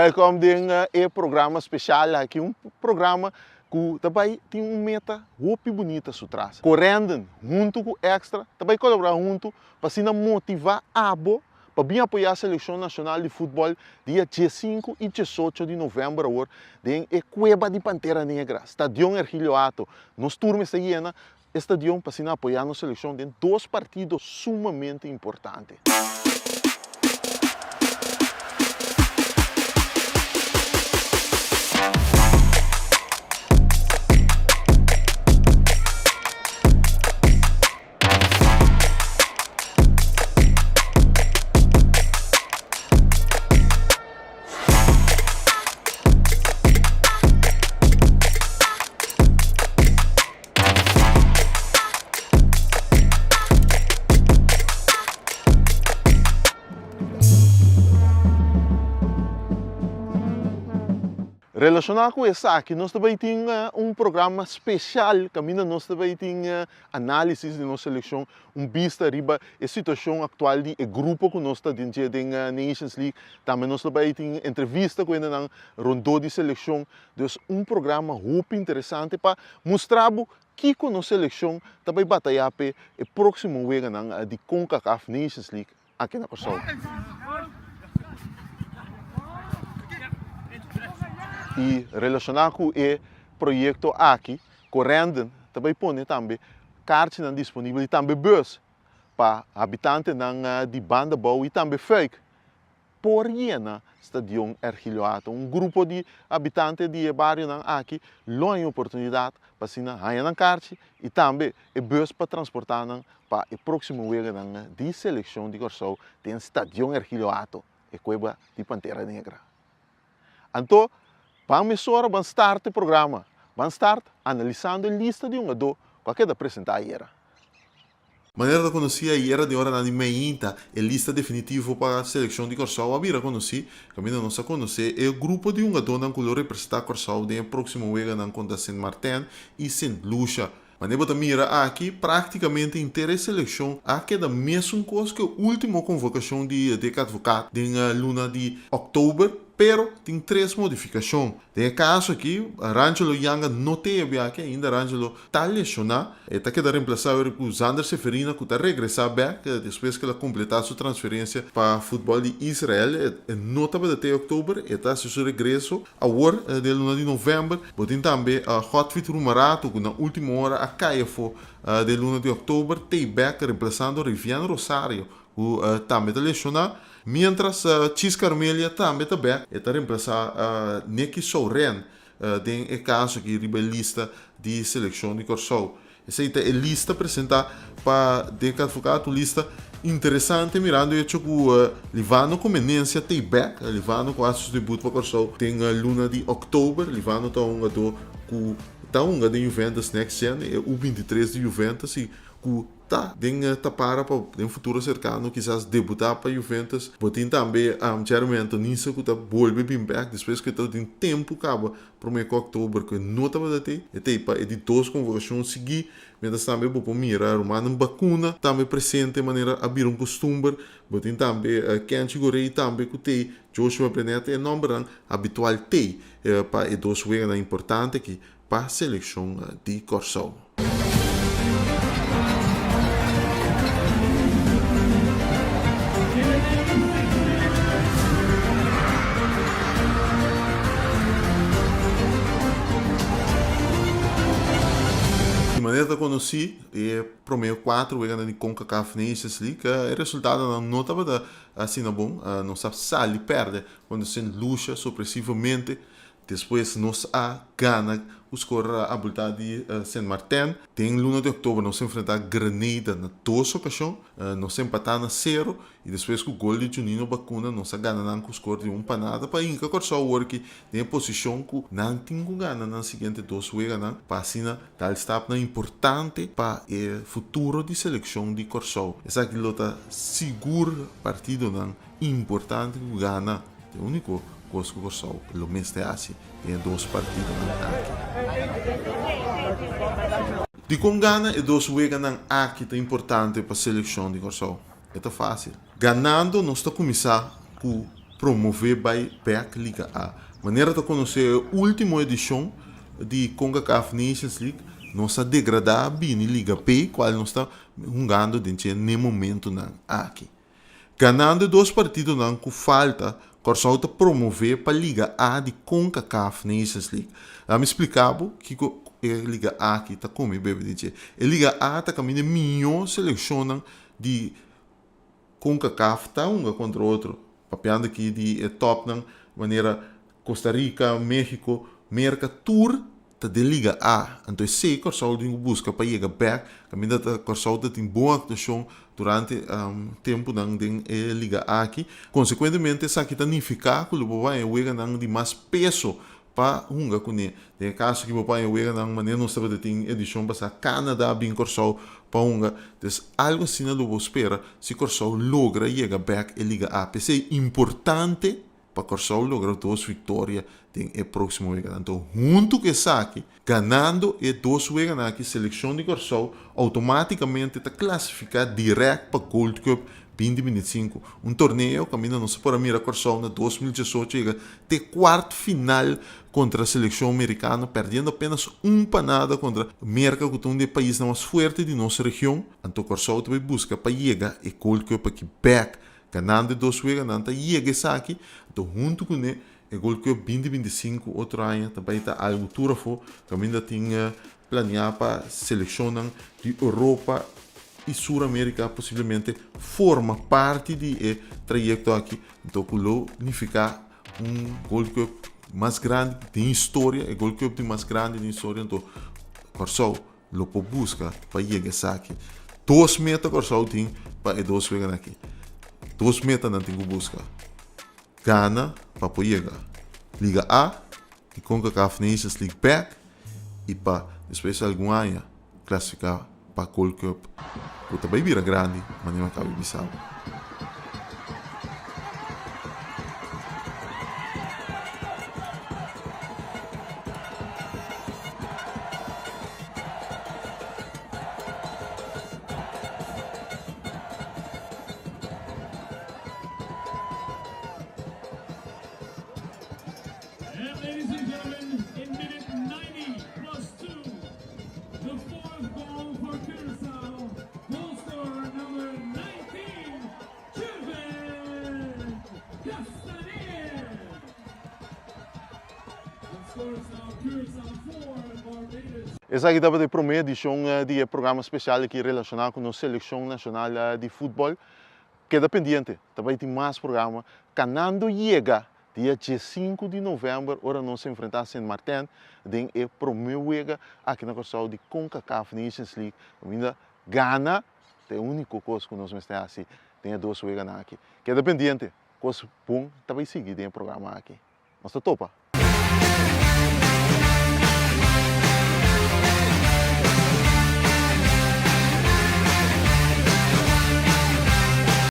Welkom din programa special aqui, programa que também tem meta muito bonita por trás. Correndo junto com extra, também colaborar junto para se motivar a para bem apoiar a seleção nacional de futebol dia 15 e 18 de novembro em Cueva de Pantera Negra, Estádio Hercílio Ato. Nos turmas está llena, estádio para se apoiar a seleção em dois partidos sumamente importantes. Relacionado com isso aqui, nós também temos programa especial, que nós também temos análise de nossa seleção, vista riba a situação atual do grupo que nós estamos dentro da Nations League. Também nós também temos entrevista com a rondô de seleção. Então, programa muito interessante para mostrar que a nossa seleção também batalha para o próximo ano de CONCACAF Nations League aqui na Corsol. E relacionado com o projeto aqui, correndo, também põe também cartas disponíveis e também bus para habitantes de banda boa e também fake. Por na Estádio Hercílio Ato, grupo de habitantes de bairro aqui, não tem oportunidade para se ganhar cartas e também bus para transportar para o próximo ano de seleção de Corsol tem Estádio Hercílio Ato e Cueva de Pantera Negra. Então, vamos agora start o programa. Vamos start analisando a lista de jogador que eu apresentar aí. Maneira de conhecer a era de hora na meinta a lista definitiva para a seleção de Corsol. A vira conhecer, caminho não se conhecer, é o grupo de jogadores que representar Corsol no próximo ano contra Saint Martin e Saint Lucia. Mas você mira aqui, praticamente inteira a seleção aqui da mesma coisa que a última convocação de advogado na luna de outubro, pero tem três modificações. Tem caso aqui, Rangelo Yanga não teve aqui ainda, Rangelo está lesionado, está querendo reemplaçar o Zander Seferina, que está regressar back, depois que ele completar sua transferência para o futebol de Israel, não estava até outubro, está seu regresso, agora, de luna de novembro, tem também a Hotfit Rumarato, que na última hora a caia foi de luna de outubro, tem back reemplaçando Riviano Rosário, que também está lesionado. Mientras Chis Carmelia também está reemplaçar Neki Souren, tem o caso que riba lista de seleção de Corsol. Essa é a lista apresentada para o advogado, lista interessante, mirando o hecho que Livano Comenência tem back, Livano com o debut para Corsol, tem a luna de outubro, Livano está de Juventus next year, é o 23 de Juventus e que está para o futuro cercano, quizás debutar para Juventus, botem também geralmente nisso que está volve bem back, depois que está tem tempo acaba para o mês de outubro que não estava a ter, é de duas convocações seguir, mas também vou mirar uma vacuna, também presente de maneira a abrir costume, botem também Kenchi Gorei também que tem Joshua Brenet é nome habitual tem para dois jogos importantes aqui para a seleção de Corsol. De maneira que conheci, é para o meio 4 de CONCACAF Nations League, o resultado não estava assim bom, não sabe se perde quando se luta supressivamente, depois nos gana os corra a volta de Saint Martin, tem luna de outubro nos enfrentar Granada na duas ocasiões, nos empatar na 0 e depois com o gol de Juninho Bacuna nos ganha com o score de panada para Inca Corsol work tem posição que não tem gana na seguinte dois jogos para assim tal está importante para o futuro de seleção de Corsol. Essa aqui é seguro partido importante que gana, é o único coisa que Corsol lo mês de assim tem dois partidos de com gana e dois jogos aqui é importante para a seleção de Corsol. É fácil. Ganhando, nós estamos começar com promover by back Liga A. Maneira de conhecer a última edição de CONCACAF Nations League, nós está degradar bem Liga P, qual nós está jogando dentro no momento aqui. Ganhando 2 partidos não com falta, Corsol está promover para a Liga A de CONCACAF Nations League. Eu me explicava que a Liga A aqui está como bebe dizer. A Liga A está caminhando melhor seleção de CONCACAF tá um contra o outro. Papiando aqui de top na maneira Costa Rica, México, Mercatur tá de Liga A. Então sei que Corsol tem busca para chegar back. Caminho da Corsol tem boa atuação durante tempo na Liga A aqui. Consequentemente, essa aqui tá nificar que o papai joga de mais peso para unga com ele. Tem caso que o papai joga na maneira não sabe de tem edição para Canadá bem Corsol para unga. Então algo assim não vou espera se Corsol logra chegar back em Liga A. Pensei importante para Corsol lograr 2 vitórias no próximo ano. Então, junto com isso aqui, ganhando e 2 anos aqui, a seleção de Corsol automaticamente está classificada direto para Gold Cup 2025. Torneio que ainda não se pode mirar Corsol na 2018 chega de quarto final contra a seleção americana, perdendo apenas panada contra a América, que é um dos países mais fortes de nossa região. Então, Corsol também busca para chegar e Gold Cup aqui back. Ganhando 2 ganhando chega aqui, então junto com ele, o Gold Cup 2025 outro ano também está a altura que ainda tinha planeado para selecionar de Europa e Sul-América possivelmente forma parte de trajeto aqui, então que significa Gold Cup mais grande de história, o Gold Cup mais grande de história, então Corsol lo busca para chegar aqui, 2 metas Corsol tem para 2 ganhar aqui. 2 metas não tem que buscar. Gana para poder Liga A e CONCACAF Nations League back e para depois de algum ano classificar para Gold Cup. Que também vira grande, mas não acaba de Bissau. Ladies and gentlemen, in minute 90 plus 2, the 4th goal for Curaçao, goal scorer number 19, Juven Castaneda. And scores now Curaçao 4, Barbados. Essa aqui estava de primeira edição de programa especial aqui relacionado com a Seleção Nacional de Futebol. Queda pendente, também tem mais programa. Canando chega dia 5 de novembro, ora nós enfrentar Saint Martin, tem o primeiro aqui na Corsol de CONCACAF Nations League. Ainda Gana, é a única coisa que nós estamos assim, tem 2 aqui. Queda pendente, coisa bom, também seguir o programa aqui. Nós topa.